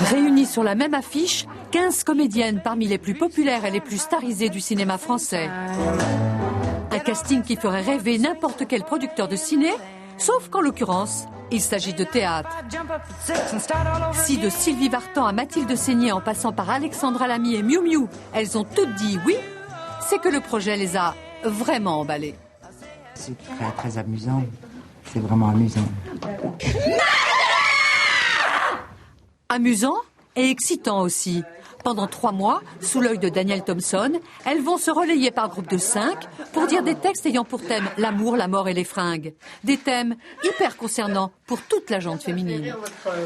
Réunies sur la même affiche, 15 comédiennes parmi les plus populaires et les plus starisées du cinéma français. Un casting qui ferait rêver n'importe quel producteur de ciné, sauf qu'en l'occurrence, il s'agit de théâtre. Si de Sylvie Vartan à Mathilde Seigné en passant par Alexandra Lamy et Miou Miou, elles ont toutes dit oui, c'est que le projet les a vraiment emballées. C'est très très amusant, c'est vraiment amusant. Amusant et excitant aussi. Pendant 3 mois, sous l'œil de Daniel Thompson, elles vont se relayer par groupe de 5 pour dire des textes ayant pour thème l'amour, la mort et les fringues. Des thèmes hyper concernants pour toute la gente féminine.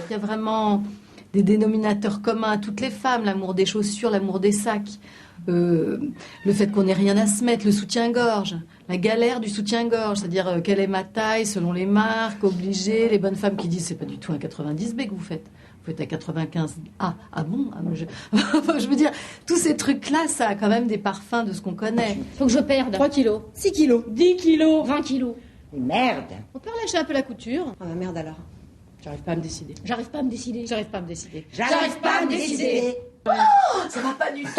Il y a vraiment des dénominateurs communs à toutes les femmes, l'amour des chaussures, l'amour des sacs, le fait qu'on n'ait rien à se mettre, le soutien-gorge, la galère du soutien-gorge, c'est-à-dire quelle est ma taille selon les marques, obligé, les bonnes femmes qui disent c'est pas du tout un 90B que vous faites. Vous êtes à 95. Ah bon je veux dire, tous ces trucs-là, ça a quand même des parfums de ce qu'on connaît. Faut que je perde 3 kilos, 6 kilos, 10 kilos, 20 kilos. Merde. On peut relâcher un peu la couture. Ah bah merde alors. J'arrive pas à me décider. J'arrive pas à me décider. J'arrive pas à me décider. J'arrive pas à me décider. Ça va pas du tout.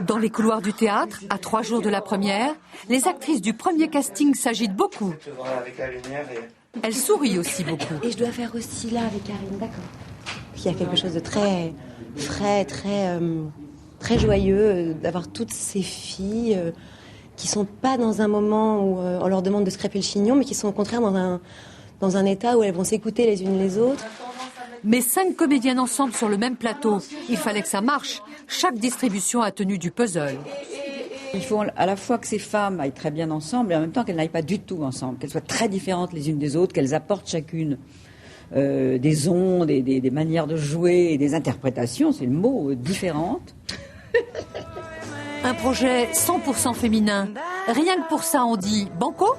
Dans les couloirs du théâtre, à 3 jours de la première, les actrices du premier casting s'agitent beaucoup. Elles sourient aussi beaucoup. Et je dois faire aussi là avec Karine, d'accord. Il y a quelque chose de très frais, très joyeux d'avoir toutes ces filles qui sont pas dans un moment où on leur demande de se crêper le chignon, mais qui sont au contraire dans un état où elles vont s'écouter les unes les autres. Mais 5 comédiennes ensemble sur le même plateau, il fallait que ça marche. Chaque distribution a tenu du puzzle. Il faut à la fois que ces femmes aillent très bien ensemble et en même temps qu'elles n'aillent pas du tout ensemble, qu'elles soient très différentes les unes des autres, qu'elles apportent chacune des ondes, des manières de jouer et des interprétations, c'est le mot, différentes. Un projet 100% féminin. Rien que pour ça, on dit banco ?